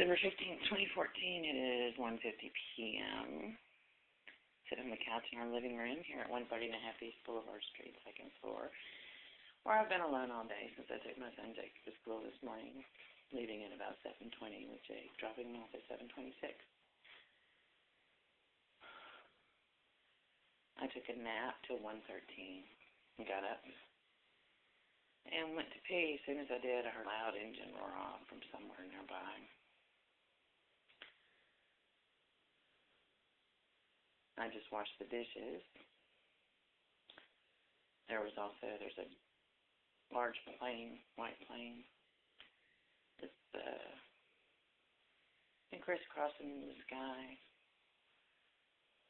December 15th, 2014, it is 1:50 p.m. Sit on the couch in our living room here at 139 East Boulevard Street, second floor, where I've been alone all day since I took my son Jake to school this morning, leaving at about 7:20 with Jake, dropping him off at 7:26. I took a nap till 1:13 and got up and went to pee. As soon as I did, I heard a loud engine roar off from somewhere nearby. I just washed the dishes. There's a large plane, white plane, that's been crisscrossing the sky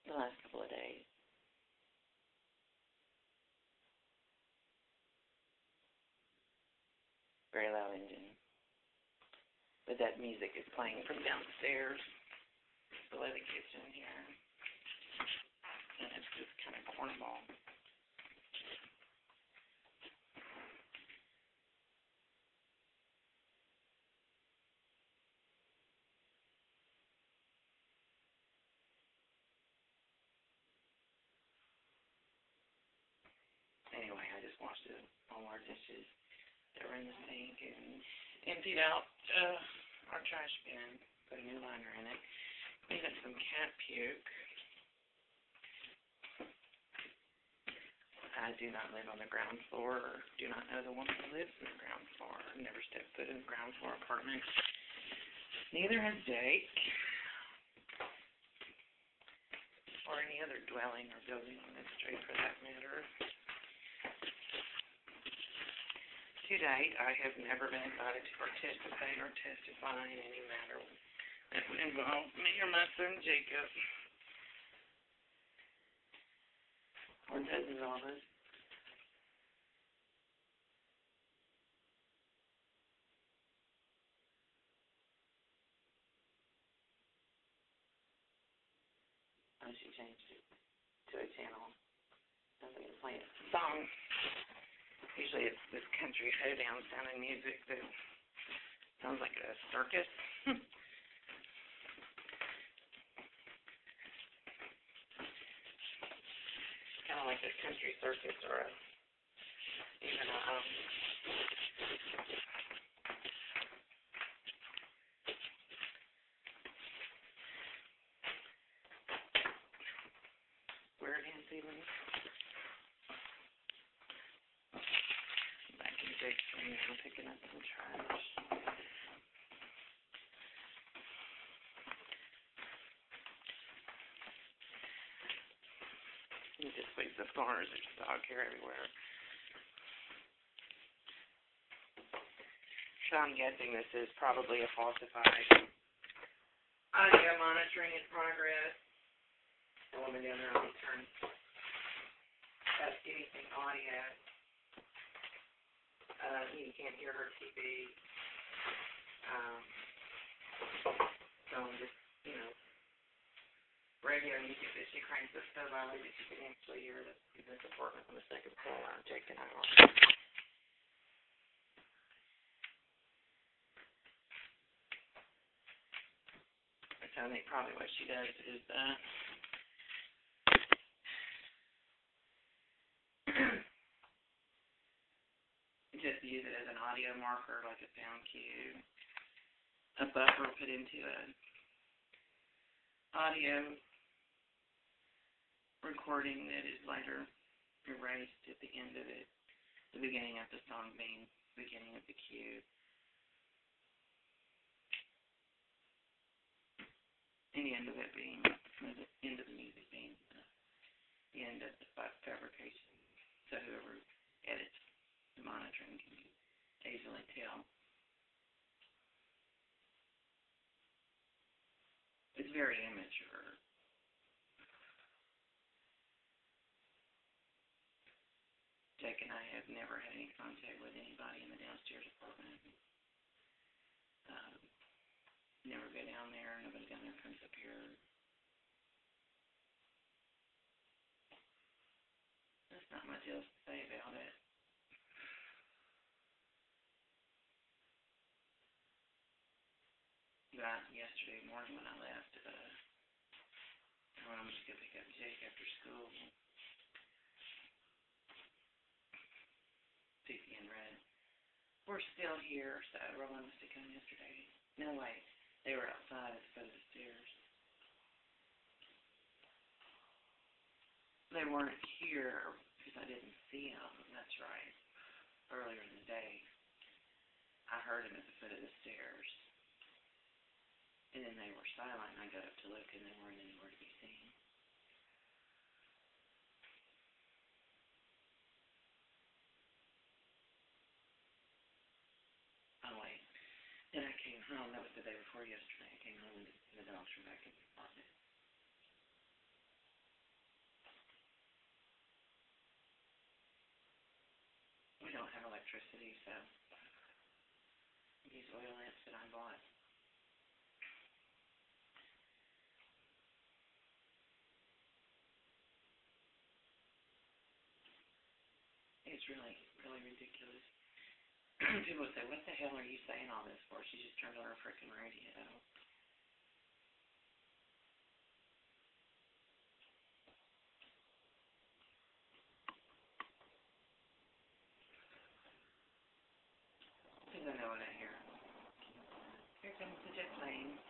the last couple of days. Very loud engine. But that music is playing from downstairs below the kitchen here. And it's just kind of cornball. Anyway, I just washed all our dishes that were in the sink and emptied out our trash bin, put a new liner in it, cleaned up some cat puke. I do not live on the ground floor, or do not know the woman who lives on the ground floor. I've never stepped foot in a ground floor apartment. Neither has Jake, or any other dwelling or building on this street for that matter. To date, I have never been invited to participate or testify in any matter that would involve me or my son Jacob, or does involve us. She changed it to a channel. Something to play a song. Usually it's this country hoedown sounding music that sounds like a circus. Kind of like a country circus or even a where again, Sealy? Back in Jake's room now, picking up some trash. He just sweeps the floors. There's dog hair everywhere. So I'm guessing this is probably a falsified audio monitoring in progress. The woman down there always turns up anything audio. You can't hear her TV. So I'm just, radio music that she cranks up so loudly that you can actually hear in this apartment on the second floor where Jake and I are. So I think probably what she does is just use it as an audio marker, like a sound cue, a buffer put into an audio recording that is later erased at the end of it, the beginning of the song being the beginning of the cue. And the end of it being, the end of the music being the end of the fabrication. So whoever edits the monitoring can easily tell. It's very immature. Jake and I have never had any contact with anybody in the downstairs apartment. Never go down there. Nobody down there comes up here. There's not much else to say about it. But yesterday morning when I left, when I'm just going to pick up Jake after school, Fifi and Red, we're still here, so Roland must have come yesterday. No, wait, they were outside at the foot of the stairs. They weren't here because I didn't see them, that's right. Earlier in the day, I heard them at the foot of the stairs. And then they were silent, and I got up to look, and they weren't anywhere to be seen. Oh, wait. Then I came home. That was the day before yesterday. I came home, and the dogs were back in the apartment. We don't have electricity, so I use oil lamps that I bought. It's really, really ridiculous. People would say, what the hell are you saying all this for? She just turned on her freaking radio. Because I know what I hear. Here comes the jet plane.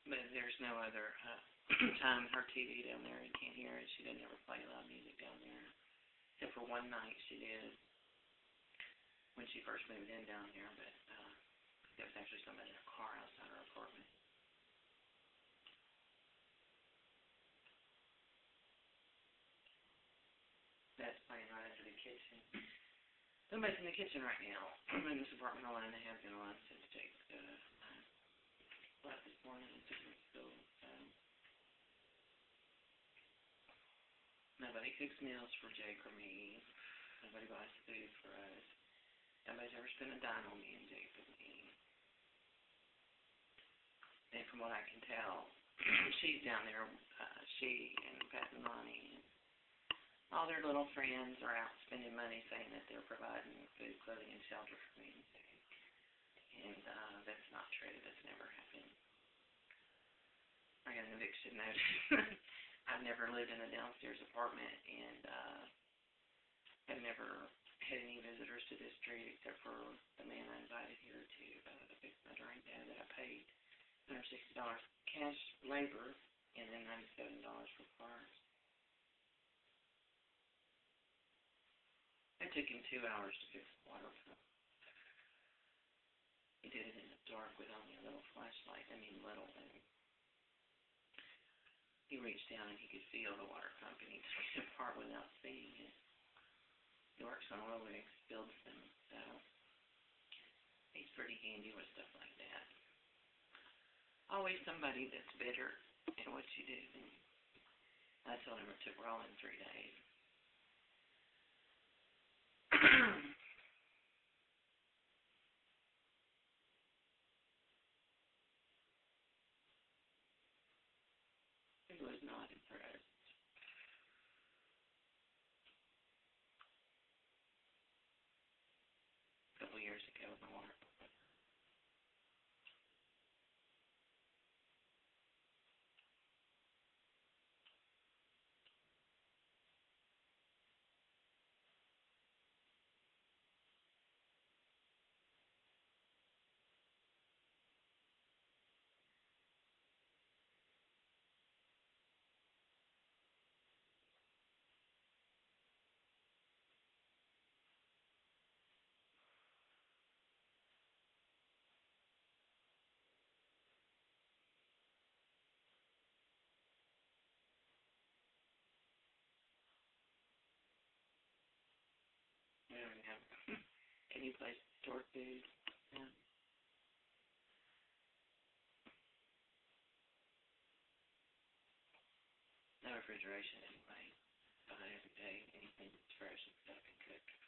But there's no other time her TV down there, you can't hear it. She doesn't ever play loud music down there. Except for one night she did when she first moved in down here, but there was actually somebody in a car outside her apartment. That's playing right into the kitchen. Somebody's in the kitchen right now. I'm in this apartment alone. I have been alone since Jake left this morning and took him to school. So nobody cooks meals for Jake or me. Nobody buys food for us. Nobody's ever spent a dime on me and Jake with me. And from what I can tell, she's down there. She and Pat and Lonnie and all their little friends are out spending money saying that they're providing food, clothing, and shelter for me. And that's not true. That's never happened. I got an eviction notice. I've never lived in a downstairs apartment, and I've never had any visitors to this street except for the man I invited here to fix my drink that I paid $160 cash labor and then $97 for parts. It took him 2 hours to fix the water pump. He did it in the dark with only a little flashlight. Little. And he reached down and he could feel the water pump, and he took it apart without seeing it. He works on oil rigs, builds them, so he's pretty handy with stuff like that. Always somebody that's better at what you do. I told him it took Roland 3 days. He was not impressed. A couple years ago in the water. new place to store food. Yeah. No refrigeration anyway. Buy every day anything that's fresh and stuff and cooked.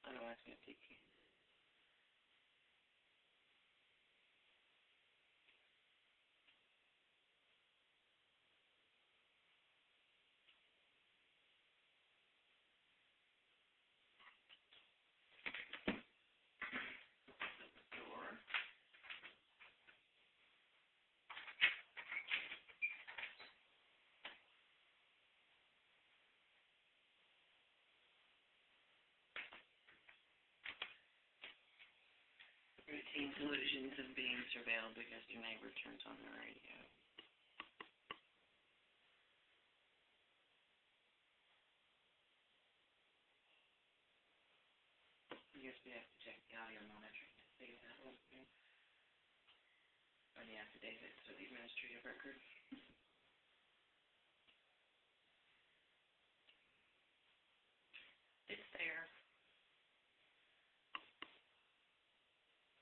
Otherwise, I'm going to take you. Door. 13 illusions of being surveilled because your neighbor turns on the radio. I guess we have to check the audio monitoring to see that one thing. Or the affidavits or the administrative record. It's there.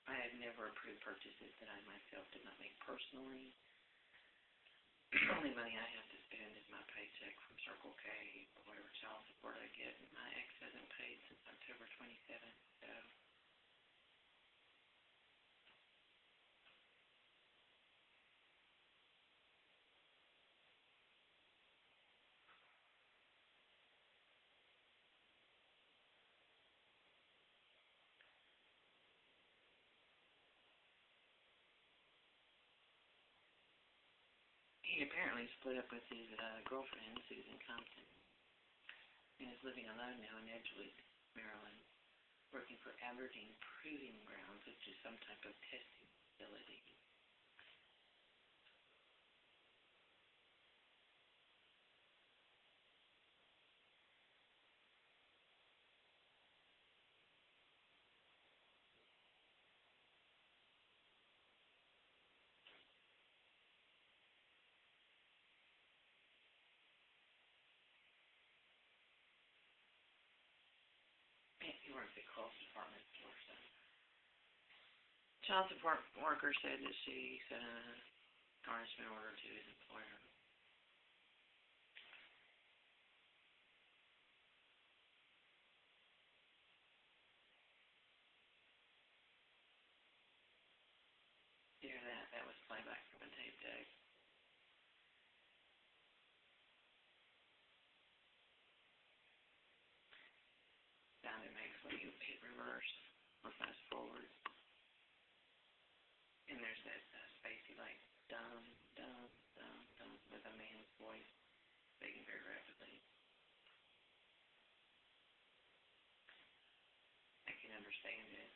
I have never approved purchases that I myself did not make personally. The only money I have to spend is my paycheck from Circle K or whatever child support I get, and my ex hasn't paid since October 27th, so. He apparently split up with his girlfriend, Susan Compton, and is living alone now in Edgewood, Maryland, working for Aberdeen Proving Grounds, which is some type of testing facility. He works at Coles Department Store, so. Child support worker said that she sent a garnishment order to his employer. You hear that? That was playback from a tape deck. Sound it makes when you hit reverse or fast forward. And there's that spacey like dum, dum, dum, dum with a man's voice speaking very rapidly. I can understand it.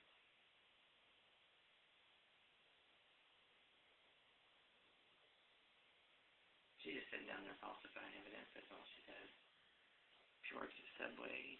She just sitting down there falsifying evidence, that's all she does. She works at Subway.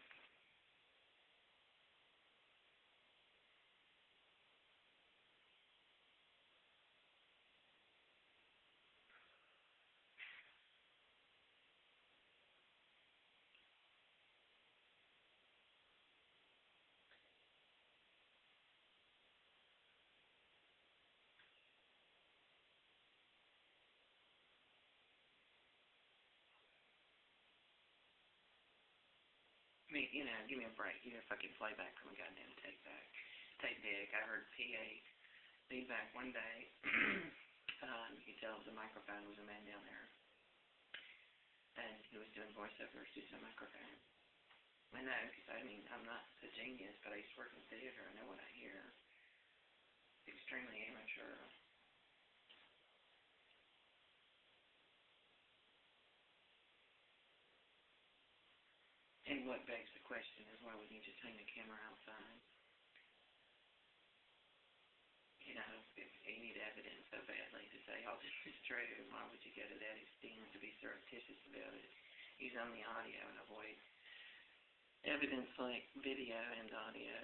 I mean, you know, give me a break. Give me a fucking playback from a goddamn tape deck. I heard PA feedback one day. You could tell the microphone was a man down there. And he was doing voiceovers using a microphone. I know, because I mean, I'm not a genius, but I used to work in theater. I know what I hear. It's extremely amateur. And what begs the question is, why wouldn't you just hang the camera outside? You know, if you need evidence so badly to say all this is true, why would you go to that extent to be surreptitious about it? Use only audio and avoid evidence like video and audio.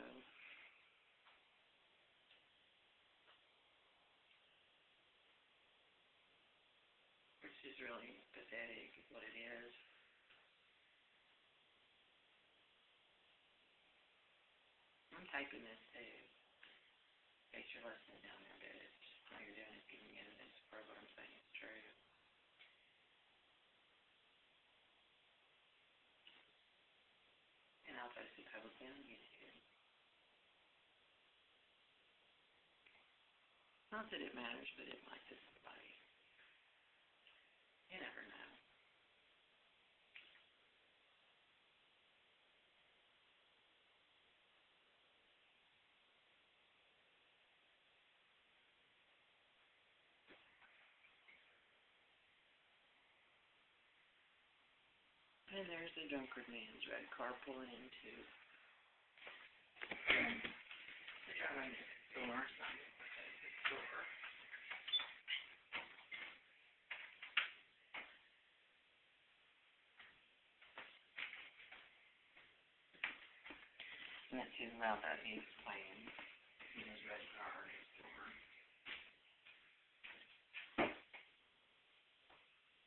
Which is really pathetic, is what it is. I'm typing this too, in case you're listening down there, but it's all you're doing is giving me evidence for what I'm saying is true. And I'll post it publicly on YouTube. Not that it matters, but it might to somebody. You never know. And there's the drunkard man's red car pulling into the driveway next door. And that's too loud that he's playing in his red car next door.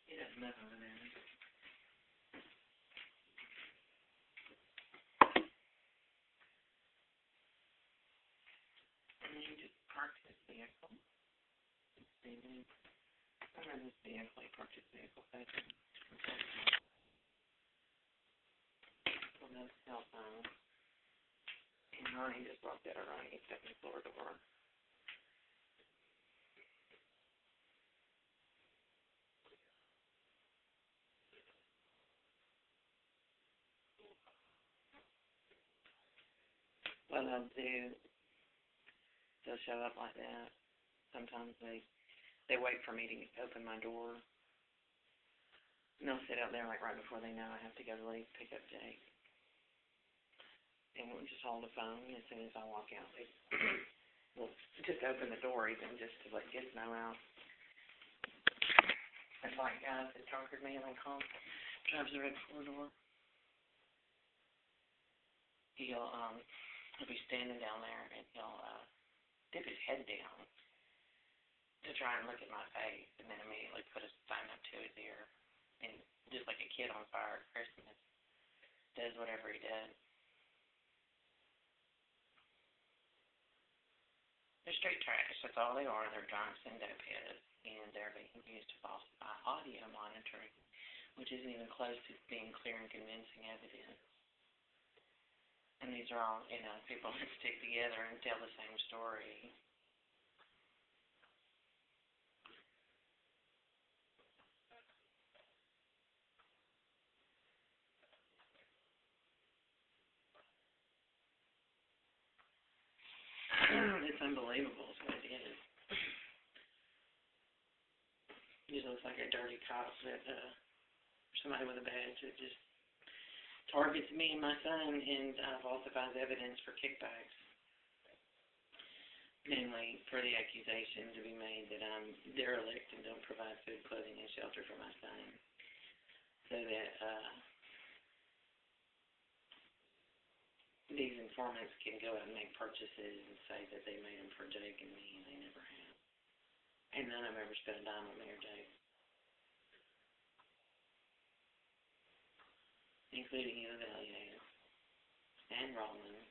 He doesn't live over there. And he just parked his vehicle. Steven. I'm in his vehicle. He parked his vehicle facing. On his cell phone. And Ronnie just walked out of Ronnie's second floor door. What they'll do, they'll show up like that. Sometimes they wait for me to open my door. And they'll sit out there like right before they know I have to go to leave, pick up Jake. And we'll just hold the phone as soon as I walk out. They will just open the door even just to let Gizmo out. It's like the drunkard man I call drives the red four-door. He'll be standing down there and he'll dip his head down to try and look at my face and then immediately put his phone up to his ear. And just like a kid on fire at Christmas, does whatever he did. They're straight trash. That's all they are. They're drunks and dopeheads. And they're being used to falsify audio monitoring, which isn't even close to being clear and convincing evidence. And these are all, people that stick together and tell the same story. It's unbelievable is what it is. He just looks like a dirty cop that, somebody with a badge that just targets me and my son and falsifies evidence for kickbacks. Namely, for the accusation to be made that I'm derelict and don't provide food, clothing, and shelter for my son. So that these informants can go out and make purchases and say that they made them for Jake and me, and they never have. And none of them ever spent a dime on me or Jake. Including you, Evalia, and Roland.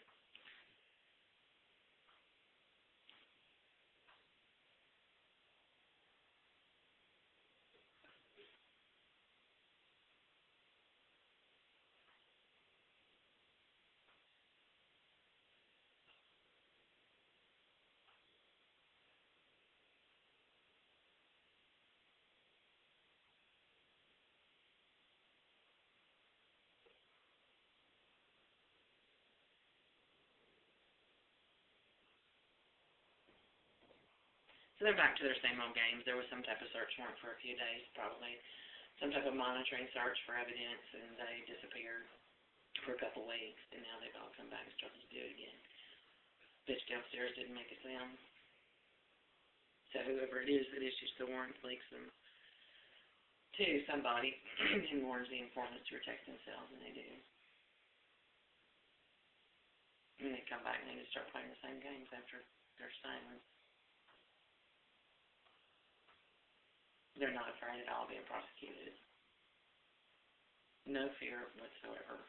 So they're back to their same old games. There was some type of search warrant for a few days, probably. Some type of monitoring search for evidence, and they disappeared for a couple weeks, and now they've all come back and started to do it again. Bitch downstairs didn't make a sound. So whoever it is that issues the warrant leaks them to somebody and warns the informants to protect themselves, and they do. And they come back and they just start playing the same games after their silence. They're not afraid at all of being prosecuted. No fear whatsoever.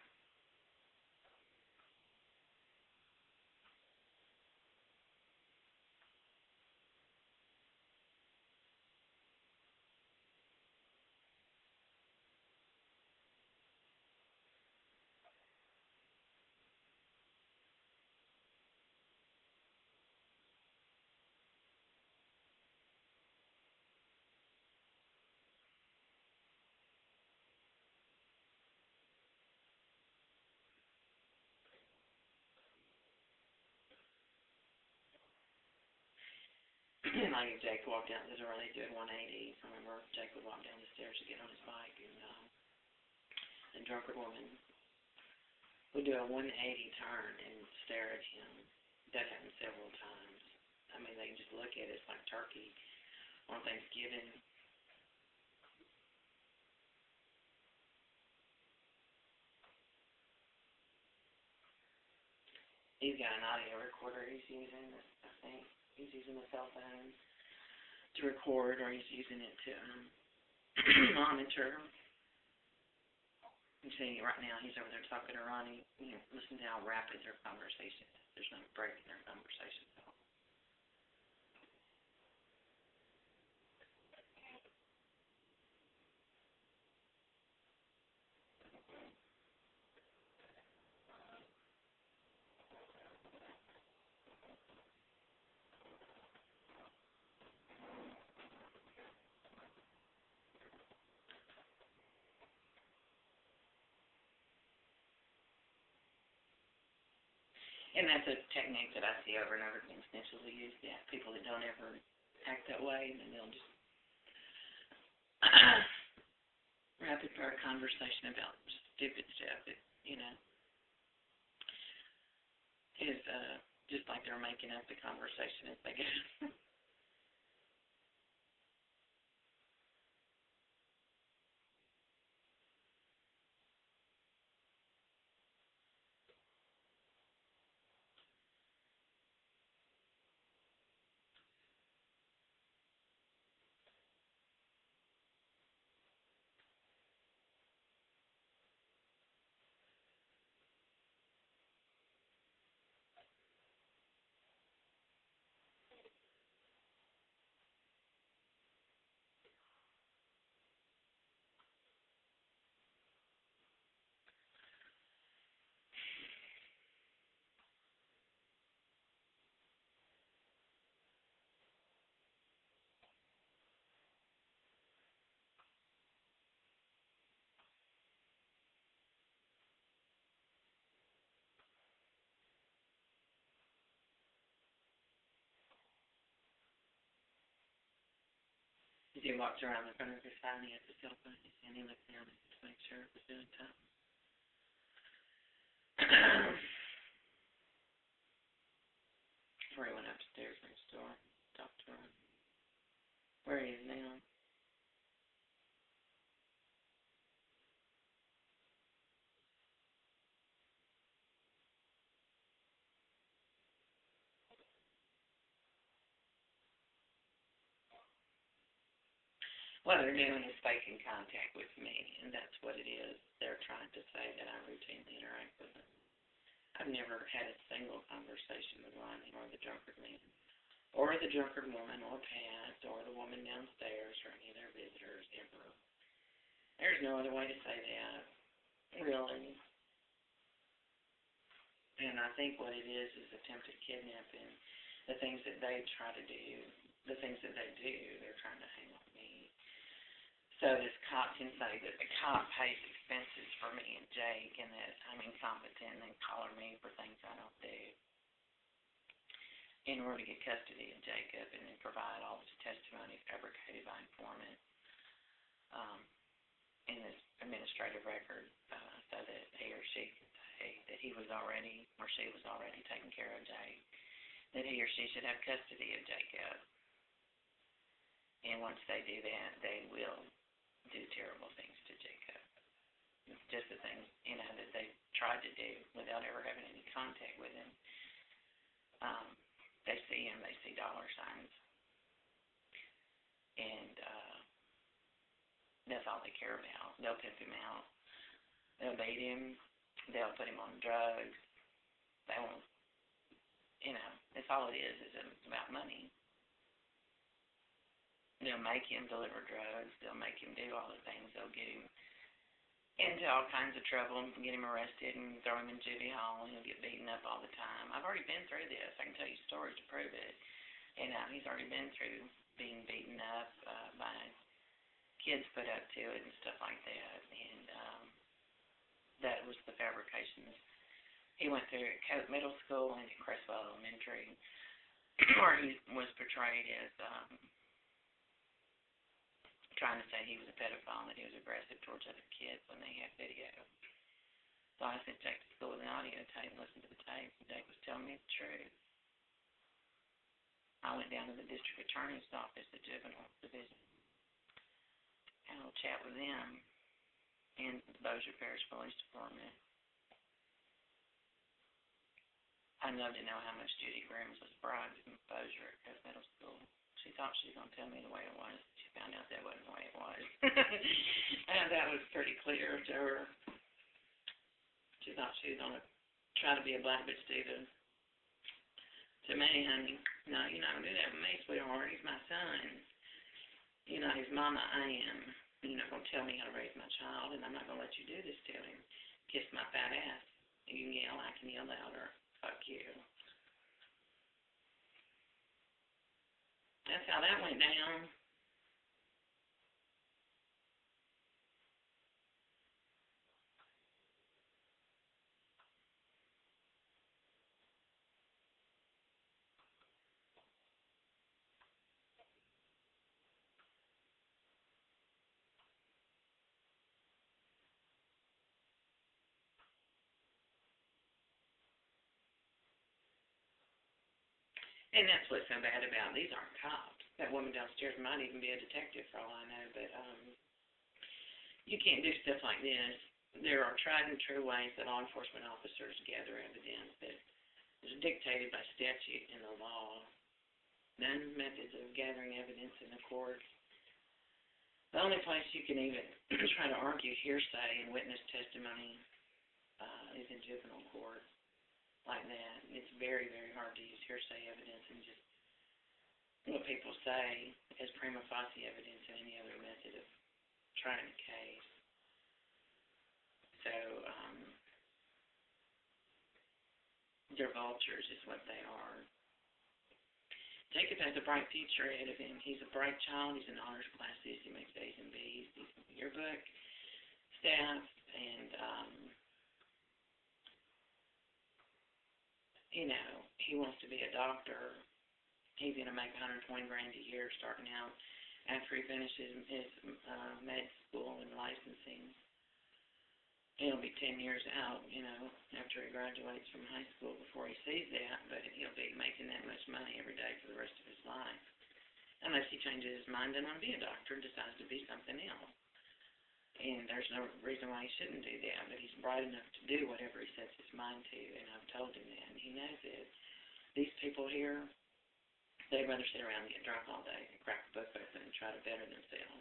Like if Jake walked down, this is where they do 180. I remember Jake would walk down the stairs to get on his bike, and a drunkard woman would do a 180 turn and stare at him. That happened several times. I mean, they just look at it, it's like turkey on Thanksgiving. He's got an audio recorder he's using, I think. He's using a cell phone to record, or he's using it to monitor. You see, right now he's over there talking to Ronnie. You know, listen to how rapid their conversation is. There's no break in their conversation at all. And that's a technique that I see over and over again. Snitches will use that. People that don't ever act that way, and then they'll just rapid fire conversation about stupid stuff. That, is just like they're making up the conversation as they go. As he walks around the front of his phone, he has his cell phone, and he looks down to make sure it was doing time. Before he went upstairs next door, talked to her. Where he is now. What they're doing is faking contact with me, and that's what it is. They're trying to say that I routinely interact with them. I've never had a single conversation with Ronnie or the drunkard man, or the drunkard woman, or Pat, or the woman downstairs, or any of their visitors ever. There's no other way to say that, really. And I think what it is attempted kidnapping. The things that they try to do, the things that they do, they're trying to hang on me. So this cop can say that the cop pays expenses for me and Jake, and that I'm incompetent, and collar me for things I don't do in order to get custody of Jacob, and then provide all this testimony fabricated by informant in this administrative record, so that he or she can say that he was already, or she was already taking care of Jake, that he or she should have custody of Jacob. And once they do that, they will do terrible things to Jacob. It's just the things, that they tried to do without ever having any contact with him. They see him, they see dollar signs. And That's all they care about. They'll pimp him out. They'll beat him. They'll put him on drugs. They won't, that's all it is about money. They'll make him deliver drugs. They'll make him do all the things. They'll get him into all kinds of trouble and get him arrested and throw him in juvie hall, and he'll get beaten up all the time. I've already been through this. I can tell you stories to prove it. He's already been through being beaten up by kids put up to it and stuff like that. And that was the fabrications. He went through at Cope Middle School and at Crestwell Elementary, where he was portrayed as trying to say he was a pedophile and that he was aggressive towards other kids when they had video. So I sent Jake to school with an audio tape and listened to the tape, and Jake was telling me the truth. I went down to the district attorney's office, the juvenile division, had a little chat with them and the Bossier Parish Police Department. I'd love to know how much Judy Grooms was bribed from Bossier at Cope Middle School. She thought she was going to tell me the way it was. She found out that wasn't the way it was. And that was pretty clear to her. She thought she was going to try to be a black bitch to me, honey. No, you're not going to do that with me, sweetheart. He's my son. His mama, I am. You're not going to tell me how to raise my child, and I'm not going to let you do this to him. Kiss my fat ass. You can yell, I can yell louder. Fuck you. That's how that went down. And that's what's so bad about these aren't cops. That woman downstairs might even be a detective for all I know, but you can't do stuff like this. There are tried and true ways that law enforcement officers gather evidence that is dictated by statute and the law. Known methods of gathering evidence in the courts. The only place you can even try to argue hearsay and witness testimony is in juvenile court. Like that. It's very, very hard to use hearsay evidence and just what people say as prima facie evidence in any other method of trying a case. So, they're vultures is what they are. Jacob has a bright future ahead of him. He's a bright child. He's in honors classes. He makes A's and B's. He's in the yearbook staff, and he wants to be a doctor. He's going to make $120,000 a year starting out after he finishes his med school and licensing. He'll be 10 years out, after he graduates from high school before he sees that, but he'll be making that much money every day for the rest of his life. Unless he changes his mind and doesn't want to be a doctor and decides to be something else. And there's no reason why he shouldn't do that, but he's bright enough to do whatever he sets his mind to, and I've told him that, and he knows it. These people here, they'd rather sit around and get drunk all day and crack the book open and try to better themselves.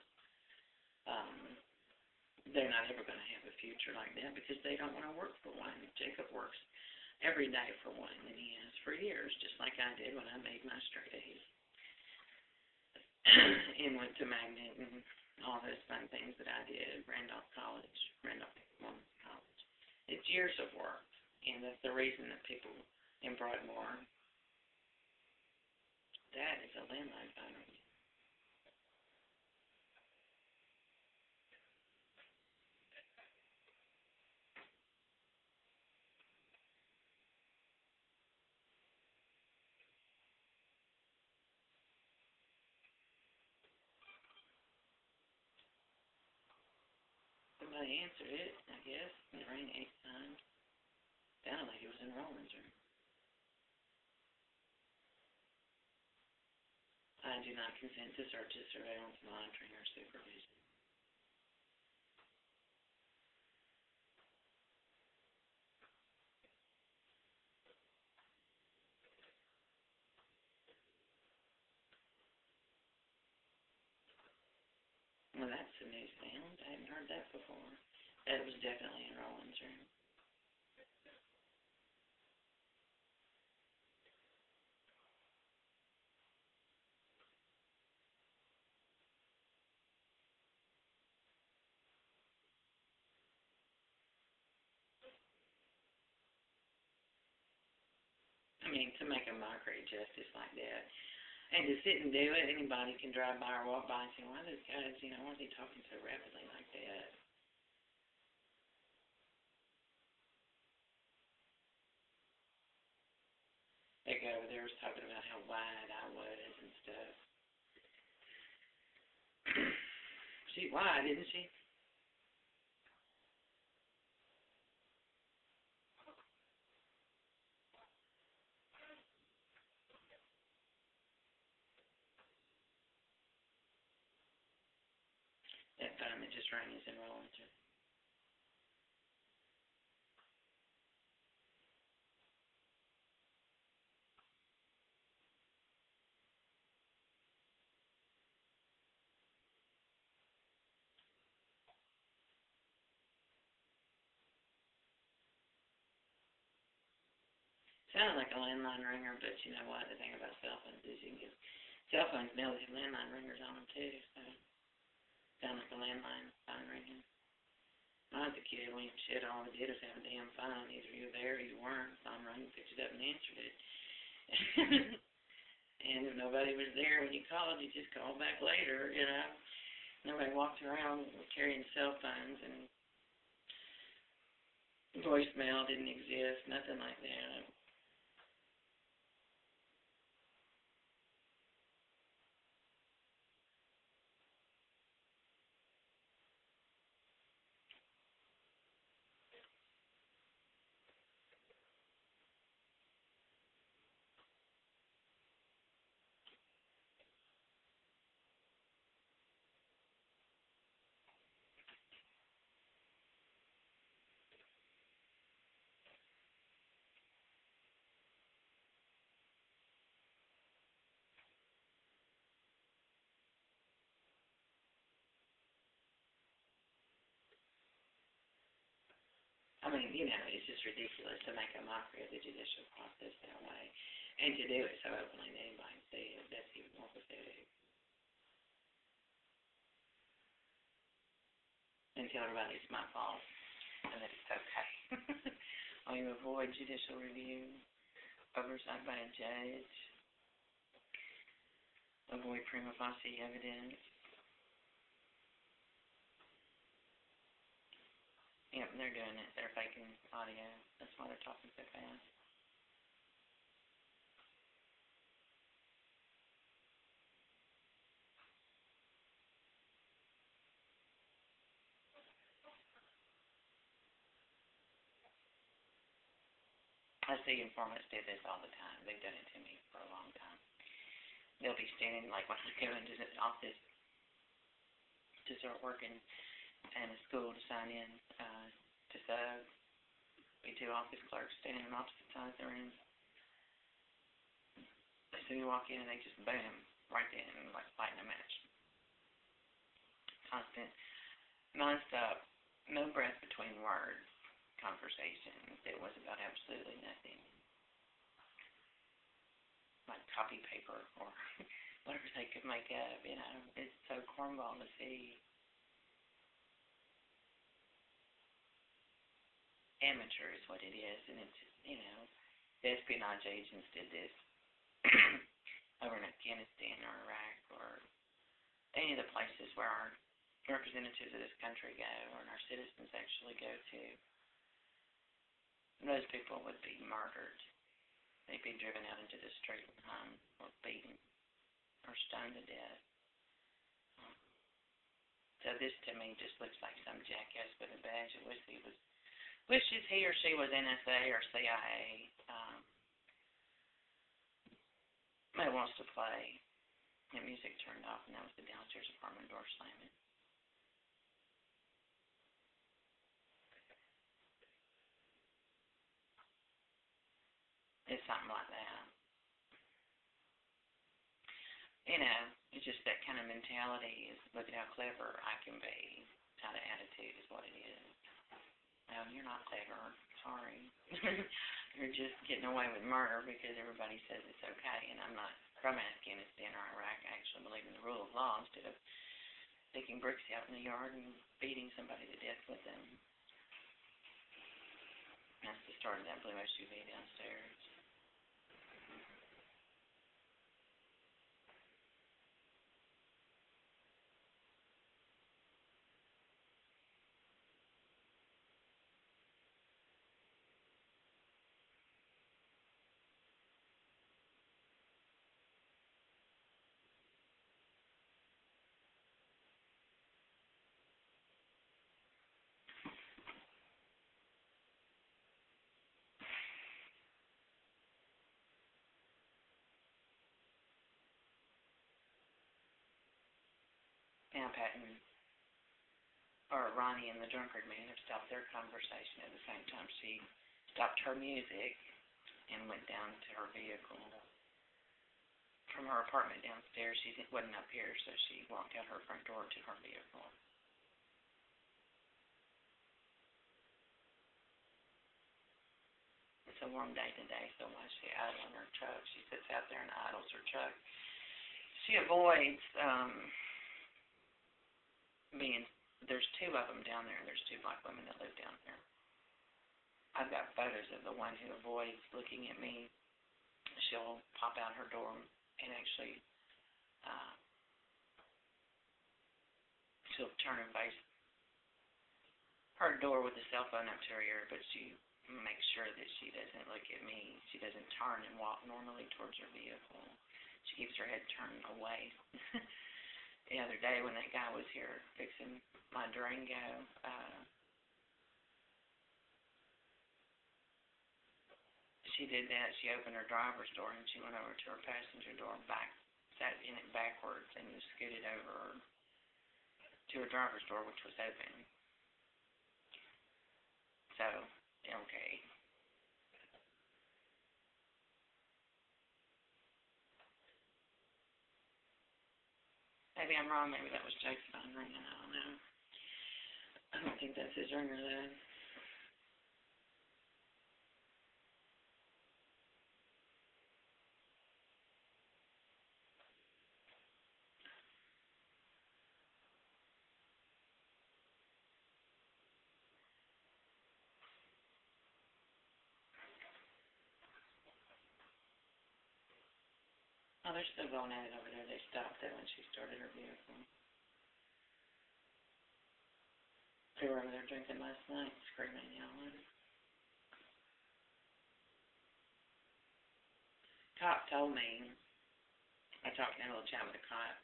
They're not ever going to have a future like that because they don't want to work for one. Jacob works every day for one, and he has for years, just like I did when I made my straight A's. And went to Magnet and all those fun things that I did, Randolph Women's College. It's years of work, and that's the reason that people in Broadmoor, that is a landline phone. Somebody answered it, I guess. It rang 8 times. Sounded like it was in Roland's room. I do not consent to searches, surveillance, monitoring, or supervision. Well, that's a new sound. heard that before. That was definitely in Roland's room. I mean, to make a mockery of justice like that, and to sit and do it, anybody can drive by or walk by and say, why are those guys, why are they talking so rapidly like that? That guy over there was talking about how wide I was and stuff. She's wide, isn't she? That phone that just rang is in Roland's room. Sounded like a landline ringer, but you know what? The thing about cell phones is you can get cell phones now they have landline ringers on them too, so sound like a landline phone ringing. When I was a kid, when shit, all we did was have a damn phone. Either you were there or you weren't. Phone rang, picked it up and answered it. And if nobody was there when you called, you just called back later. Nobody walked around carrying cell phones, and voicemail didn't exist, nothing like that. I mean, it's just ridiculous to make a mockery of the judicial process that way. And to do it so openly that anybody can see it, that's even more pathetic. And tell everybody it's my fault and that it's okay. Or you avoid judicial review, oversight by a judge, avoid prima facie evidence. Yep, they're doing it. They're faking audio. That's why they're talking so fast. I see informants do this all the time. They've done it to me for a long time. They'll be standing, like when I go into the office to start working in a school to sign in to sub, be two office clerks standing on opposite sides of the room. As soon as you walk in, they just boom, right then, like fighting a match. Constant, nonstop, no breath between words conversations. It was about absolutely nothing. Like copy paper or whatever they could make up, It's so cornball to see. Amateur is what it is, and it's, the espionage agents did this over in Afghanistan or Iraq or any of the places where our representatives of this country go or our citizens actually go to. Those people would be murdered. They'd be driven out into the street and hung or beaten or stoned to death. So this to me just looks like some jackass with a badge that wishes he or she was NSA or CIA. That wants to play. The music turned off, and that was the downstairs apartment door slamming. It's something like that. It's just that kind of mentality is, look at how clever I can be. Out of attitude is what it is. Well, you're not clever. Sorry. You're just getting away with murder because everybody says it's okay, and I'm not from Afghanistan or Iraq. I actually believe in the rule of law instead of sticking bricks out in the yard and beating somebody to death with them. That's the start of that blue SUV downstairs. Now Patton, or Ronnie and the drunkard man have stopped their conversation at the same time. She stopped her music and went down to her vehicle. From her apartment downstairs, she wasn't up here, so she walked out her front door to her vehicle. It's a warm day today, so why is she idling her truck? She sits out there and idles her truck. She avoids being, there's two of them down there. There's two black women that live down there. I've got photos of the one who avoids looking at me. She'll pop out her door and actually, she'll turn and face her door with the cell phone up to her ear, but she makes sure that she doesn't look at me. She doesn't turn and walk normally towards her vehicle. She keeps her head turned away. The other day when that guy was here fixing my Durango, she did that. She opened her driver's door and she went over to her passenger door, sat in it backwards, and just scooted over to her driver's door, which was open. So, okay. Maybe I'm wrong. Maybe that was Jake's phone ringing. I don't know. I don't think that's his ringer, though. Oh, they're still going at it over there. They stopped it when she started her vehicle. They were over there drinking last night, screaming and yelling. Cop told me, I talked to a little chat with a cop.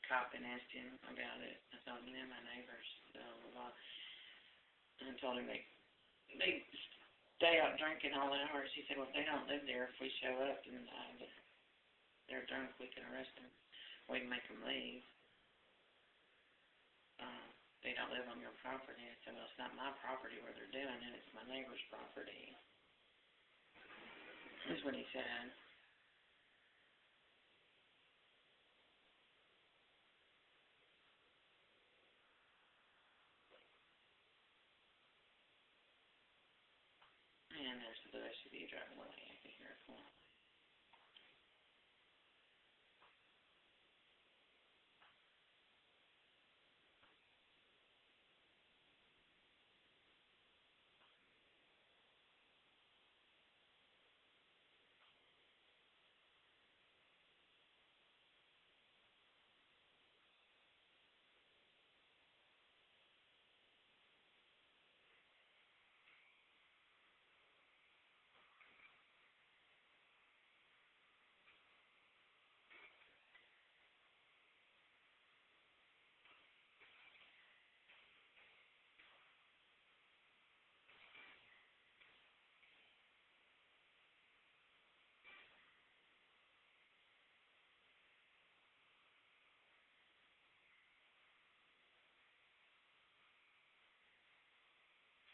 Cop and asked him about it. I told him, my neighbors, blah, blah, blah. And I told him they stay out drinking all hours. He said, well, if they don't live there, if we show up and they're drunk, we can arrest them. We can make them leave. They don't live on your property. I said, well, it's not my property where they're doing it. It's my neighbor's property. That's what he said. And there's the SUV driving away. I can hear it going.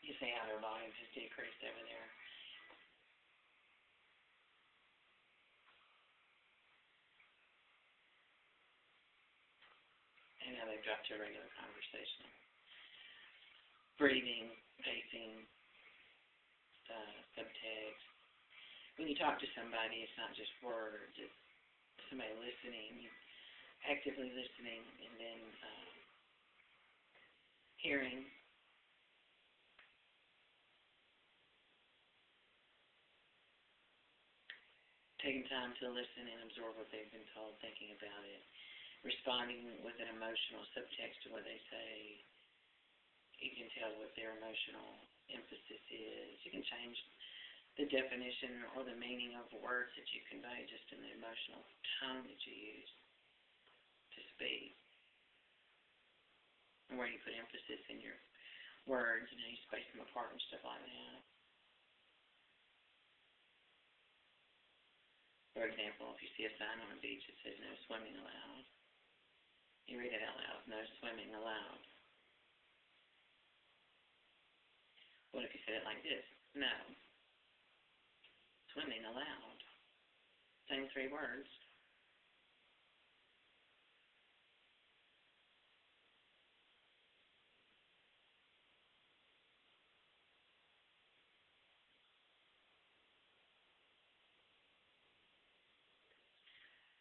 You see how their volume has decreased over there. And now they've dropped to a regular conversation. Breathing, pacing, subtext. When you talk to somebody, it's not just words, it's somebody listening, actively listening, and then hearing. Taking time to listen and absorb what they've been told, thinking about it, responding with an emotional subtext to what they say. You can tell what their emotional emphasis is. You can change the definition or the meaning of words that you convey just in the emotional tone that you use to speak, and where you put emphasis in your words and how you space them apart and stuff like that. For example, if you see a sign on a beach that says no swimming allowed, you read it out loud, no swimming allowed. What if you said it like this? No swimming allowed. Same 3 words.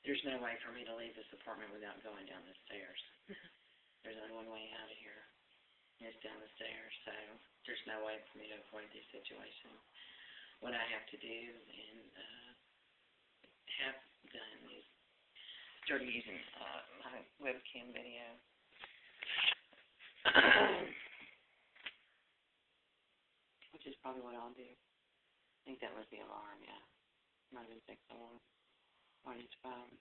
There's no way for me to leave this apartment without going down the stairs. There's only one way out of here. It's down the stairs, so there's no way for me to avoid these situations. What I have to do and have done is started using my webcam video. Which is probably what I'll do. I think that was the alarm, yeah. Might have been 601 on each phone.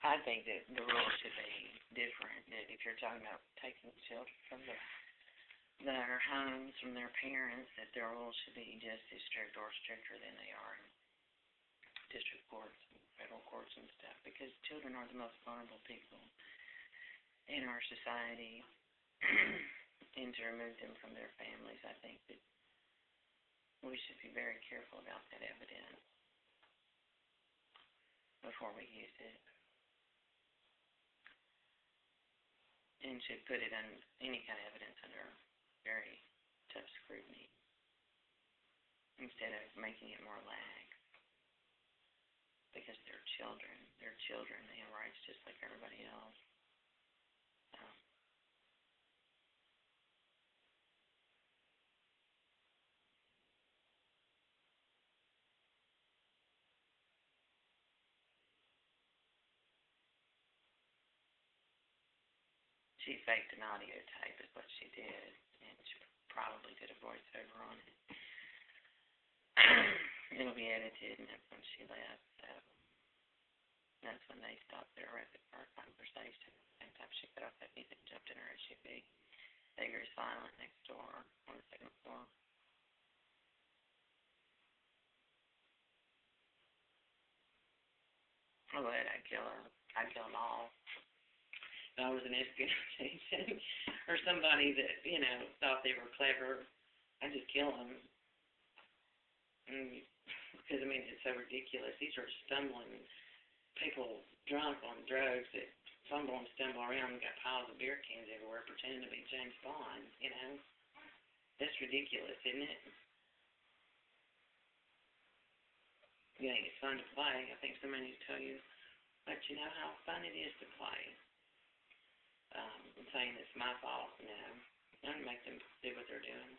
I think that the rules should be different. That if you're talking about taking children from their homes, from their parents, that the rules should be just as strict or stricter than they are in district courts and federal courts and stuff, because children are the most vulnerable people in our society, and to remove them from their families, I think that we should be very careful about that evidence before we use it. And should put it on any kind of evidence under very tough scrutiny instead of making it more lax. Because they're children. They're children. They have rights just like everybody else. She faked an audio tape is what she did, and she probably did a voiceover on it. It'll be edited, and that's when she left, so that's when they stopped their our conversation. Same time she got off that music and jumped in her SUV. They grew silent next door on the 2nd floor. I would. I'd kill her. I'd kill them all. If I was an espionage agent or somebody that, thought they were clever, I'd just kill them. Because, it's so ridiculous. These are stumbling people drunk on drugs that fumble and stumble around and got piles of beer cans everywhere pretending to be James Bond, That's ridiculous, isn't it? You think it's fun to play. I think somebody needs to tell you, let you know how fun it is to play. I'm saying it's my fault, I'm going to make them do what they're doing.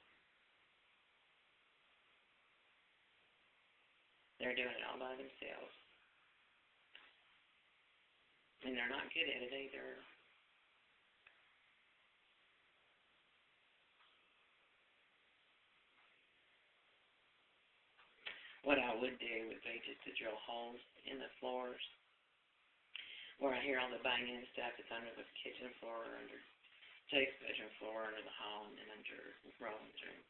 They're doing it all by themselves. And they're not good at it either. What I would do would be just to drill holes in the floors where I hear all the banging and stuff, it's under the kitchen floor, under Jake's bedroom floor, under the hall, and then under Roland's room.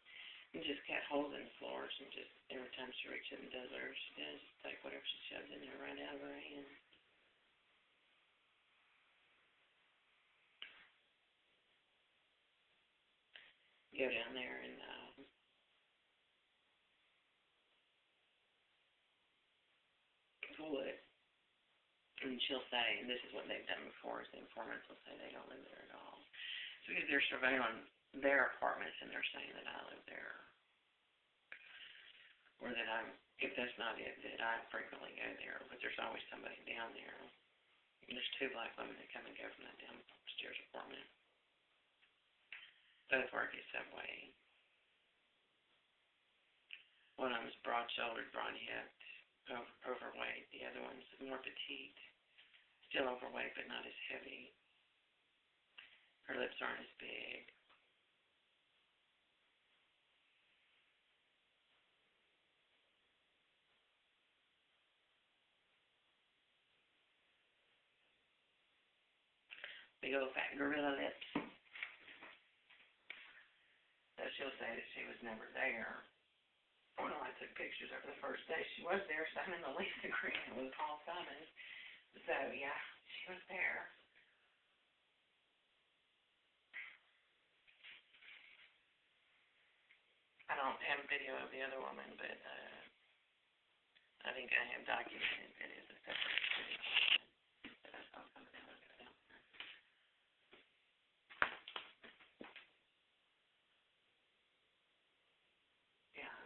And just cut holes in the floors, and just every time she reaches and does hers, she does just take whatever she shoves in there right out of her hand. Go down there and pull it, and she'll say, and this is what they've done before, is the informants will say they don't live there at all. So because they're surveilling their apartments and they're saying that I live there, or that if that's not it, that I frequently go there, but there's always somebody down there. And there's two black women that come and go from that downstairs apartment. Both work at Subway. One of them's broad-shouldered, broad-hipped, overweight. The other one's more petite, still overweight, but not as heavy. Her lips aren't as big. Big old fat gorilla lips. So she'll say that she was never there. Well, I took pictures of her the first day she was there, signing the lease agreement with Paul Simon. So, yeah, she was there. I don't have a video of the other woman, but I think I have documented that it's a separate video. But I saw somebody else go down there. Yeah,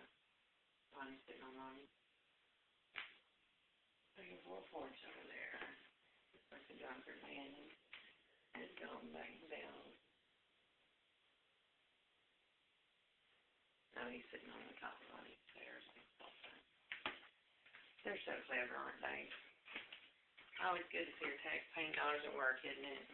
I'm sitting on one. There's a floor porch over there. It's like a drunkard man and it's going banging down. Now he's sitting on the top of these stairs. They're so clever, aren't they? Always good to see your tax-paying dollars at work, isn't it?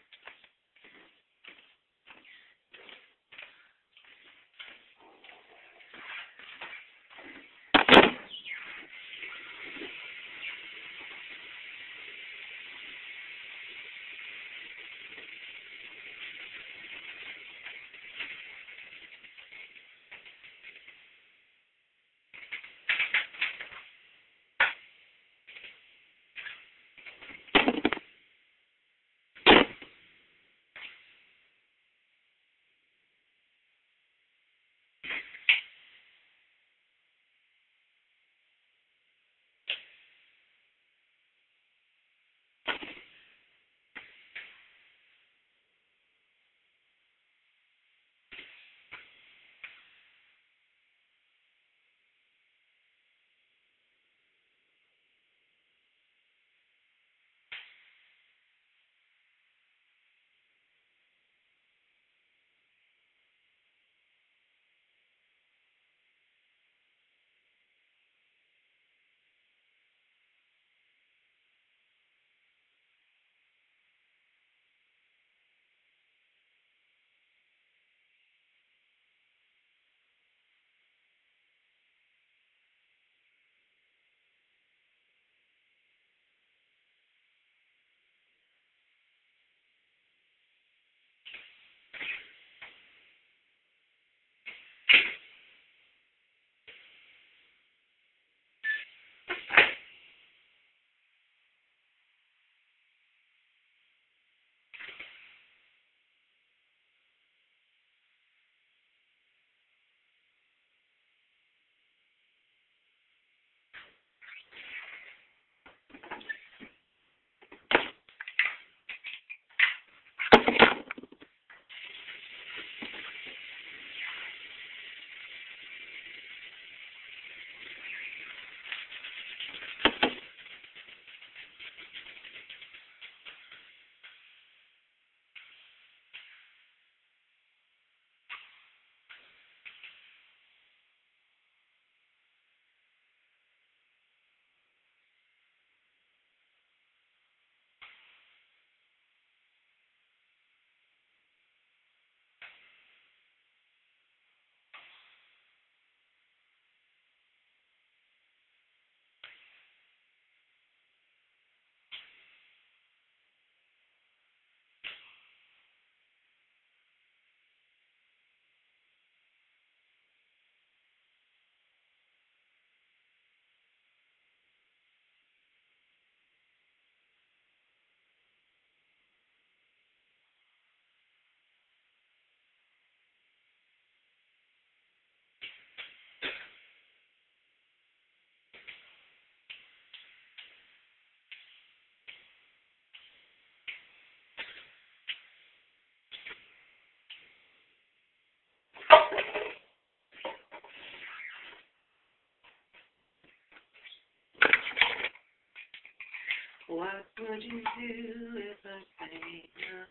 What would you do if I say no?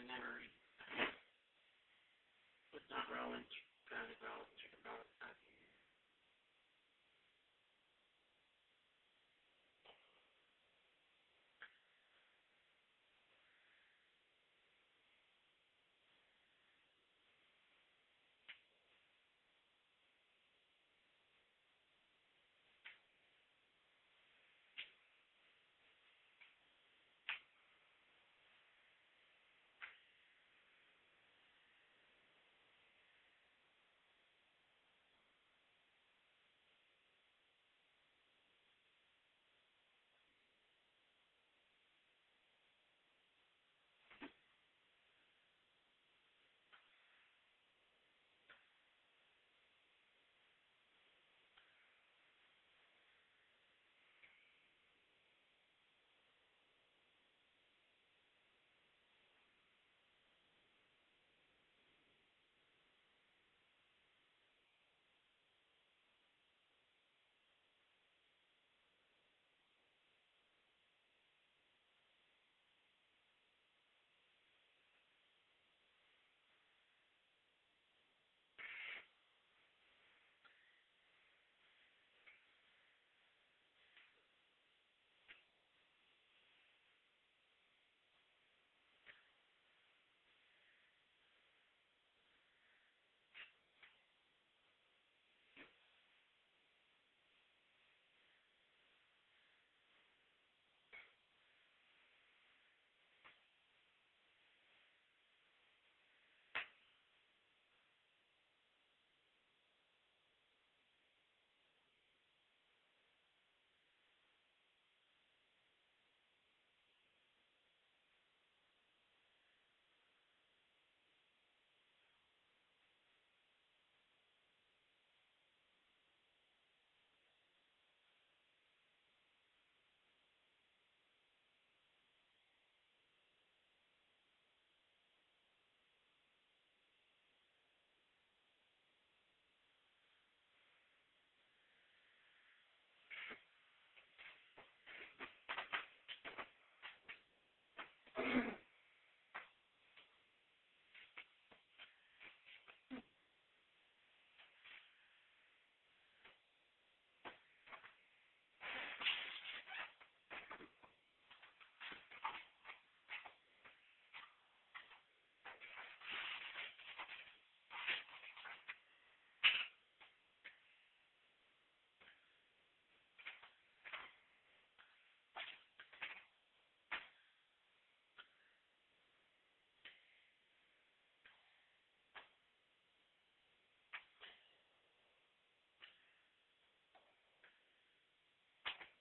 never